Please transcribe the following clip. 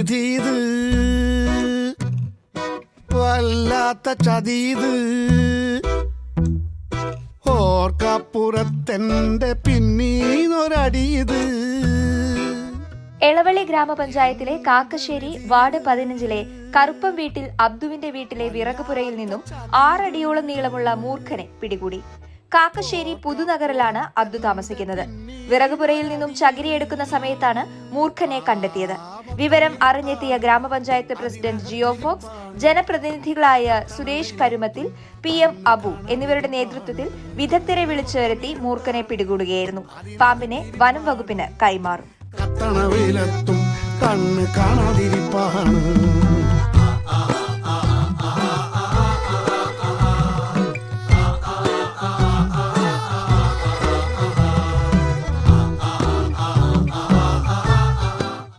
വിധീത് വല്ലാത്ത ചതീത് ഓർക്കപ്പുറത്തെന്റെ പിന്നീന്നൊരടിയത്. എളവള്ളി ഗ്രാമപഞ്ചായത്തിലെ കാക്കശ്ശേരി വാർഡ് 15-ലെ കറുപ്പം വീട്ടിൽ അബ്ദുവിന്റെ വീട്ടിലെ വിറകുപുരയിൽ നിന്നും 6 അടിയോളം നീളമുള്ള മൂർഖനെ പിടികൂടി. കാക്കശ്ശേരി പുതുനഗറിലാണ് അബ്ദു താമസിക്കുന്നത്. വിറകുപുരയിൽ നിന്നും ചകിരിയെടുക്കുന്ന സമയത്താണ് മൂർഖനെ കണ്ടെത്തിയത്. വിവരം അറിഞ്ഞെത്തിയ ഗ്രാമപഞ്ചായത്ത് പ്രസിഡന്റ് ജിയോ ഫോക്സ്, ജനപ്രതിനിധികളായ സുരേഷ് കരുമത്തിൽ, PM അബു എന്നിവരുടെ നേതൃത്വത്തിൽ വിദഗ്ധരെ വിളിച്ചു വരുത്തി മൂർഖനെ പിടികൂടുകയായിരുന്നു. പാമ്പിനെ വനം വകുപ്പിന് കൈമാറും. കത്തണ വെയിലത്തും കണ്ണ് കാണാതിരിപ്പാണ്.